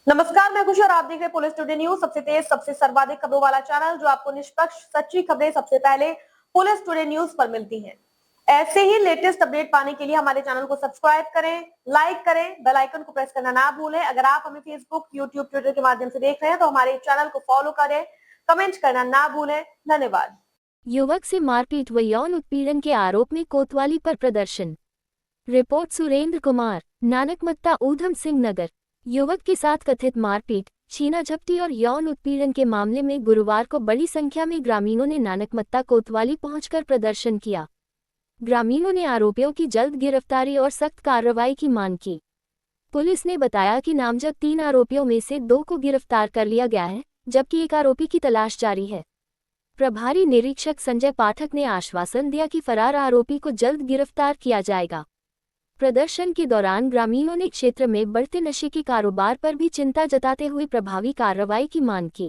नमस्कार, मैं खुशी और आप देख रहे हैं पुलिस टुडे न्यूज, सबसे तेज सबसे सर्वाधिक खबरों वाला चैनल जो आपको निष्पक्ष सच्ची खबरें सबसे पहले पुलिस टुडे न्यूज पर मिलती हैं। ऐसे ही लेटेस्ट अपडेट पाने के लिए हमारे चैनल को सब्सक्राइब करें, लाइक करें, बेल आइकन को प्रेस करना ना भूलें। अगर आप हमें फेसबुक, यूट्यूब, ट्विटर के माध्यम से देख रहे हैं तो हमारे चैनल को फॉलो करें, कमेंट करना ना भूलें। धन्यवाद। युवक से मारपीट व यौन उत्पीड़न के आरोप में कोतवाली पर प्रदर्शन। रिपोर्ट सुरेंद्र कुमार, नानकमत्ता, ऊधम सिंह नगर। युवक के साथ कथित मारपीट, छीना-झपटी और यौन उत्पीड़न के मामले में गुरुवार को बड़ी संख्या में ग्रामीणों ने नानकमत्ता कोतवाली पहुंचकर प्रदर्शन किया। ग्रामीणों ने आरोपियों की जल्द गिरफ्तारी और सख्त कार्रवाई की मांग की। पुलिस ने बताया कि नामजद 3 आरोपियों में से 2 को गिरफ्तार कर लिया गया है, जबकि एक आरोपी की तलाश जारी है। प्रभारी निरीक्षक संजय पाठक ने आश्वासन दिया कि फरार आरोपी को जल्द गिरफ्तार किया जाएगा। प्रदर्शन के दौरान ग्रामीणों ने क्षेत्र में बढ़ते नशे के कारोबार पर भी चिंता जताते हुए प्रभावी कार्रवाई की मांग की।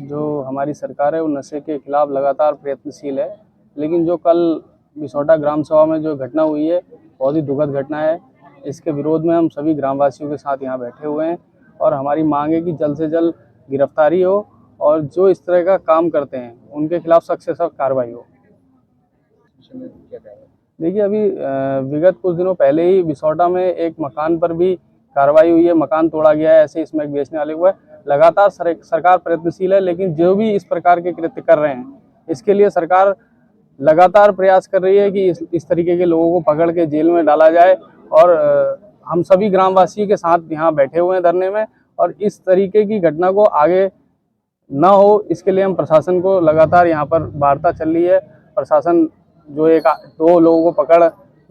जो हमारी सरकार है वो नशे के खिलाफ लगातार प्रयत्नशील है, लेकिन जो कल बिसौटा ग्राम सभा में जो घटना हुई है बहुत ही दुखद घटना है। इसके विरोध में हम सभी ग्रामवासियों के साथ यहाँ बैठे हुए हैं और हमारी मांग है कि जल्द से जल्द गिरफ्तारी हो और जो इस तरह का काम करते हैं उनके खिलाफ सख्त से सख्त कार्रवाई हो। देखिए, अभी विगत कुछ दिनों पहले ही बिसौटा में एक मकान पर भी कार्रवाई हुई है, मकान तोड़ा गया है ऐसे स्मैक बेचने वाले को है। लगातार सरकार प्रयत्नशील है, लेकिन जो भी इस प्रकार के कृत्य कर रहे हैं इसके लिए सरकार लगातार प्रयास कर रही है कि इस तरीके के लोगों को पकड़ के जेल में डाला जाए। और हम सभी ग्रामवासियों के साथ यहाँ बैठे हुए हैं धरने में, और इस तरीके की घटना को आगे ना हो इसके लिए हम प्रशासन को लगातार यहाँ पर वार्ता चल रही है। प्रशासन जो 2 लोगों को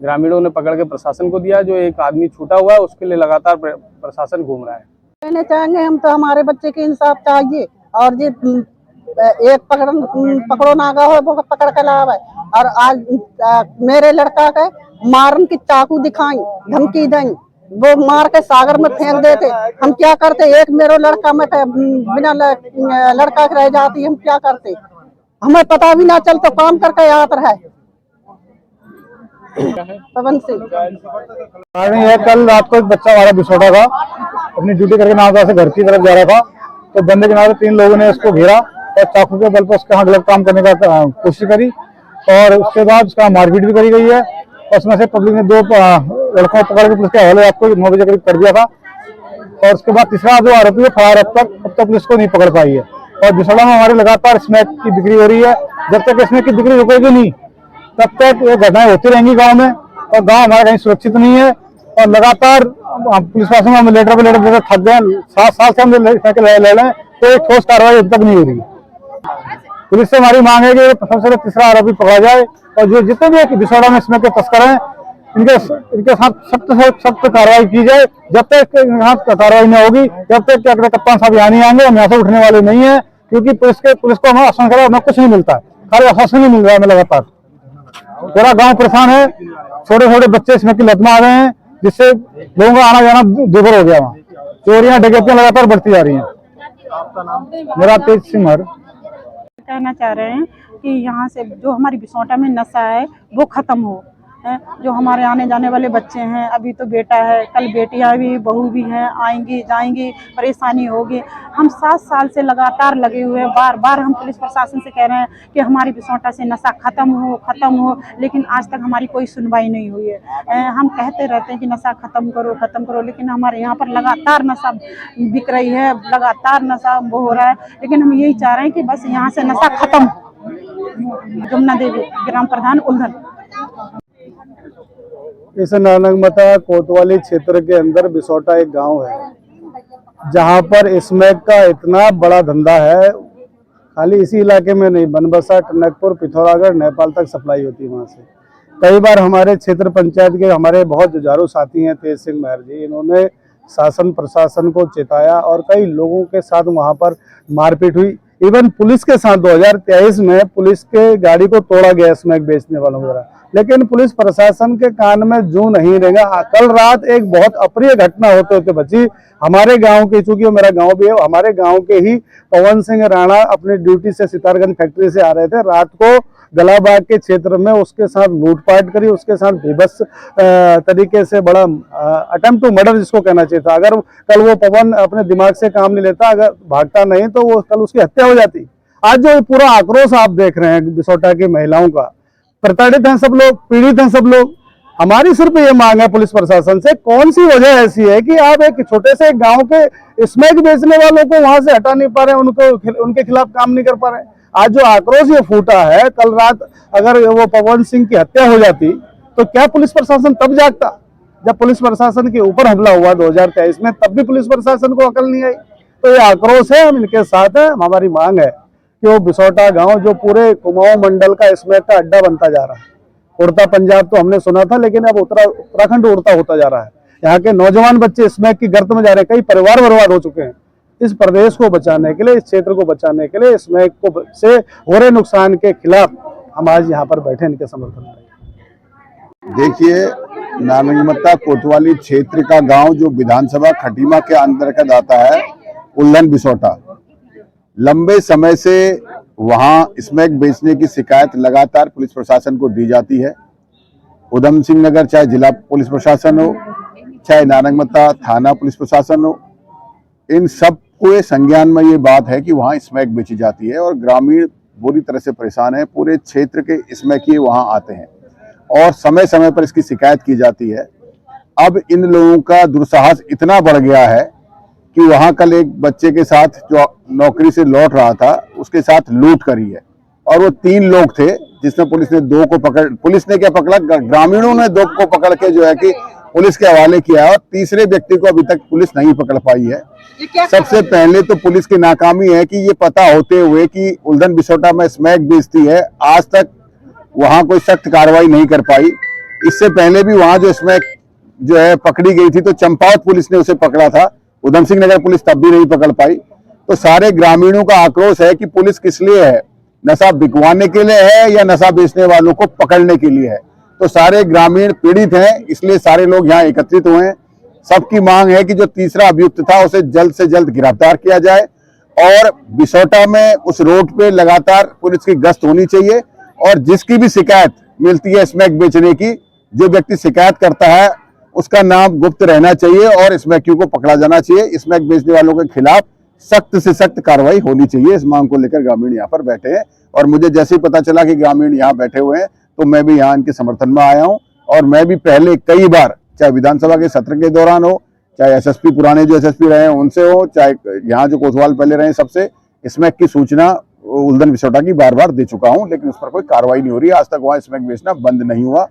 ग्रामीणों ने पकड़ के प्रशासन को दिया, जो एक आदमी छूटा हुआ है उसके लिए लगातार प्रशासन घूम रहा है। कहना चाहेंगे हम तो हमारे बच्चे के इंसाफ चाहिए, और ये एक पकड़ो नागा हो वो पकड़ के लावे। और आज मेरे लड़का के मारन की चाकू दिखाई, धमकी दें, वो मार के सागर में फेंक देते। हम क्या करते? एक मेरा लड़का में बिना लड़का रह जाती, हम क्या करते? हमें पता भी ना चल तो काम करके याद रहे। पवन सिंह। कल रात को एक बच्चा हमारा बिसौटा था, अपनी ड्यूटी करके नावदा से घर की तरफ जा रहा था, तो बंदे के नाम 3 लोगों ने उसको घेरा और चाकू के बल पर उसके हाथ गलत काम करने का कोशिश करी, और उसके बाद उसका मारपीट भी करी गई है। और उसमें से पब्लिक ने 2 लड़कों को पकड़ के पुलिस के हवाले आपको 9 बजे करीब कर दिया था। और उसके बाद तीसरा जो आरोपी है फरार अब तक पुलिस को नहीं पकड़ पाई है। और बिसौड़ा में हमारे लगातार स्मैक की बिक्री हो रही है। जब तक स्मैक की बिक्री रुकेगी नहीं तब तक ये घटनाएं होती रहेंगी गांव में, और गांव हमारा कहीं सुरक्षित नहीं है। और लगातार पुलिस प्रशासन में हम लेटर पे लेटर थक गए, 7 साल से हम ले लें तो एक ठोस कार्रवाई अब तक नहीं हो रही। पुलिस से हमारी मांग है कि सबसे तीसरा आरोपी पकड़ा जाए, और जो जितने भी बिसौड़ा में स्मैक के तस्कर हैं इनके साथ सख्त कार्रवाई की जाए। जब तक यहाँ कार्रवाई नहीं होगी जब तक कप्तान साहब यहाँ नहीं आएंगे हम यहाँ से उठने वाले नहीं है, क्योंकि पुलिस को हमें आश्वासन हमें कुछ नहीं मिलता है, खाली आश्वासन नहीं मिल रहा है हमें। लगातार पूरा गांव परेशान है, छोटे छोटे बच्चे इसमें की लत में आ गए हैं, जिससे लोगों का आना जाना दुर्भर हो गया। वहाँ चोरियां डकैतियां लगातार बढ़ती जा रही हैं। आपका नाम? मेरा तेज सिंह। कहना चाह रहे हैं कि यहाँ से जो हमारी बिसौटा में नशा है वो खत्म हो। जो हमारे आने जाने वाले बच्चे हैं, अभी तो बेटा है, कल बेटियां भी, बहू भी हैं, आएंगी जाएंगी, परेशानी होगी। हम 7 साल से लगातार लगे हुए हैं, बार बार हम पुलिस प्रशासन से कह रहे हैं कि हमारी बिसौटा से नशा खत्म हो, लेकिन आज तक हमारी कोई सुनवाई नहीं हुई है। हम कहते रहते हैं कि नशा खत्म करो, लेकिन हमारे यहाँ पर लगातार नशा बिक रही है, लगातार नशा वो हो रहा है। लेकिन हम यही चाह रहे हैं कि बस यहाँ से नशा खत्म हो। जमुना देवी, ग्राम प्रधान उल्धन। इस नानकमत्ता कोतवाली क्षेत्र के अंदर बिसौटा एक गांव है जहां पर स्मैक का इतना बड़ा धंधा है। खाली इसी इलाके में नहीं, बनबसा, टनकपुर, पिथौरागढ़, नेपाल तक सप्लाई होती है वहां से। कई बार हमारे क्षेत्र पंचायत के हमारे बहुत जुझारू साथी हैं तेज सिंह महर जी, इन्होंने शासन प्रशासन को चेताया और कई लोगों के साथ वहां पर मारपीट हुई। इवन पुलिस के साथ 2023 में पुलिस के गाड़ी को तोड़ा गया स्मैक बेचने वालों द्वारा, लेकिन पुलिस प्रशासन के कान में जूं नहीं रहेगा। कल रात एक बहुत अप्रिय घटना होते होते बची हमारे गांव की, चूंकि मेरा गांव भी है, हमारे गांव के ही पवन सिंह राणा अपनी ड्यूटी से सितारगंज फैक्ट्री से आ रहे थे। रात को गलाबाग के क्षेत्र में उसके साथ लूटपाट करी, उसके साथ बेबस तरीके से बड़ा अटेम्प्ट टू मर्डर जिसको कहना चाहिए था। अगर कल वो पवन अपने दिमाग से काम नहीं लेता, अगर भागता नहीं, तो वो कल उसकी हत्या हो जाती। आज जो पूरा आक्रोश आप देख रहे हैं बिसोटा की महिलाओं का, प्रताड़ित हैं सब लोग, पीड़ित हैं सब लोग। हमारी सिर्फ ये मांग है पुलिस प्रशासन से, कौन सी वजह ऐसी है कि आप एक छोटे से गांव के स्मैक बेचने वालों को वहां से हटा नहीं पा रहे, उनके खिलाफ काम नहीं कर पा रहे। आज जो आक्रोश ये फूटा है, कल रात अगर वो पवन सिंह की हत्या हो जाती तो क्या पुलिस प्रशासन तब जागता? जब पुलिस प्रशासन के ऊपर हमला हुआ 2023 में, तब भी पुलिस प्रशासन को अकल नहीं आई। तो ये आक्रोश है, हम इनके साथ हैं। हमारी मांग है कि वो बिसोटा गांव जो पूरे कुमाऊं मंडल का स्मैक का अड्डा बनता जा रहा है, उड़ता पंजाब तो हमने सुना था, लेकिन अब उत्तराखंड उड़ता होता जा रहा है। यहाँ के नौजवान बच्चे स्मैक की गर्त में जा रहे हैं, कई परिवार बर्बाद हो चुके हैं। इस प्रदेश को बचाने के लिए, इस क्षेत्र को बचाने के लिए, स्मैक को से हो रहे नुकसान के खिलाफ हम आज यहाँ पर बैठे इनके समर्थन में। देखिए, नानकमत्ता कोतवाली क्षेत्र का गांव जो विधानसभा खटीमा के अंतर्गत आता है, उल्लन बिसोटा, लंबे समय से वहां स्मैक बेचने की शिकायत लगातार पुलिस प्रशासन को दी जाती है। उधम सिंह नगर चाहे जिला पुलिस प्रशासन हो, चाहे नानकमत्ता थाना पुलिस प्रशासन हो, इन सब को संज्ञान में ये बात है कि वहां स्मैक बेची जाती है और ग्रामीण बुरी तरह से परेशान है। पूरे क्षेत्र के स्मैकी वहां आते हैं और समय समय पर इसकी शिकायत की जाती है। अब इन लोगों का दुस्साहस इतना बढ़ गया है कि वहां कल एक बच्चे के साथ जो नौकरी से लौट रहा था, उसके साथ लूट करी है और वो 3 लोग थे, जिसमें पुलिस ने 2 को पकड़, पुलिस ने क्या पकड़ा, ग्रामीणों ने 2 को पकड़ के जो है कि पुलिस के हवाले किया और तीसरे व्यक्ति को अभी तक पुलिस नहीं पकड़ पाई है। सबसे पहले तो पुलिस की नाकामी है कि ये पता होते हुए कि उल्लन बिसोटा में स्मैक बेचती है, आज तक वहां कोई सख्त कार्रवाई नहीं कर पाई। इससे पहले भी वहां जो स्मैक जो है पकड़ी गई थी तो चंपावत पुलिस ने उसे पकड़ा था, उधम सिंह नगर पुलिस तब भी नहीं पकड़ पाई। तो सारे ग्रामीणों का आक्रोश है कि पुलिस किस लिए है, नशा बिकवाने के लिए है या नशा बेचने वालों को पकड़ने के लिए है। तो सारे ग्रामीण पीड़ित हैं, इसलिए सारे लोग यहाँ एकत्रित हुए हैं। सबकी मांग है कि जो तीसरा अभियुक्त था उसे जल्द से जल्द गिरफ्तार किया जाए और बिसोटा में उस रोड पे लगातार पुलिस की गश्त होनी चाहिए और जिसकी भी शिकायत मिलती है स्मैक बेचने की, जो व्यक्ति शिकायत करता है उसका नाम गुप्त रहना चाहिए और स्मैकियों को पकड़ा जाना चाहिए। स्मैक बेचने वालों के खिलाफ सख्त से सख्त कार्रवाई होनी चाहिए। इस मांग को लेकर ग्रामीण यहाँ पर बैठे हैं और मुझे जैसे ही पता चला कि ग्रामीण यहाँ बैठे हुए हैं तो मैं भी यहाँ इनके समर्थन में आया हूँ। और मैं भी पहले कई बार, चाहे विधानसभा के सत्र के दौरान हो, चाहे एसएसपी पुराने जो एसएसपी रहे हैं उनसे हो, चाहे यहाँ जो कोतवाल पहले रहे, सबसे स्मैक की सूचना उल्लन बिसोटा की बार बार दे चुका हूँ, लेकिन उस पर कोई कार्रवाई नहीं हो रही है। आज तक वहाँ स्मैक बेचना बंद नहीं हुआ।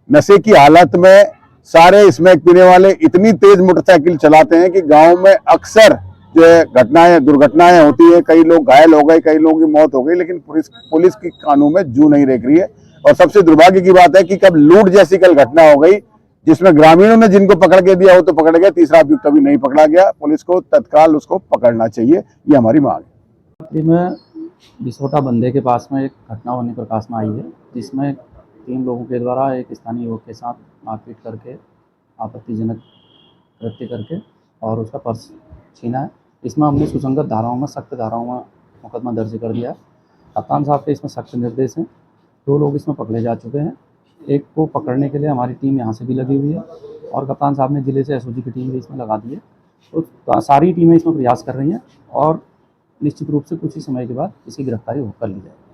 नशे की हालत में सारे स्मैक पीने वाले इतनी तेज मोटरसाइकिल चलाते हैं कि गाँव में अक्सर जो है दुर्घटनाएं होती है, कई लोग घायल हो गए, कई लोगों की मौत हो गई, लेकिन पुलिस की कानून में जू नहीं रेख रही है। और सबसे दुर्भाग्य की बात है कि कब लूट जैसी कल घटना हो गई जिसमें ग्रामीणों ने जिनको पकड़ के दिया वो तो पकड़ गया, तीसरा अभियुक्त अभी नहीं पकड़ा गया। पुलिस को तत्काल उसको पकड़ना चाहिए, ये हमारी मांग है। में बिसोटा बंदे के पास में एक घटना होने प्रकाश में आई है, जिसमें 3 लोगों के द्वारा एक स्थानीय युवक के साथ मारपीट करके, आपत्तिजनक कृत्य करके और उसका पर्स छीना है। इसमें हमने सुसंगत धाराओं में, सख्त धाराओं में मुकदमा दर्ज कर दिया है। कप्तान साहब के इसमें सख्त निर्देश हैं। 2 लोग इसमें पकड़े जा चुके हैं। एक को पकड़ने के लिए हमारी टीम यहाँ से भी लगी हुई है और कप्तान साहब ने जिले से एसओजी की टीम भी इसमें लगा दी है। तो सारी टीमें इसमें प्रयास कर रही हैं और निश्चित रूप से कुछ ही समय के बाद इसकी गिरफ्तारी कर ली जाएगी।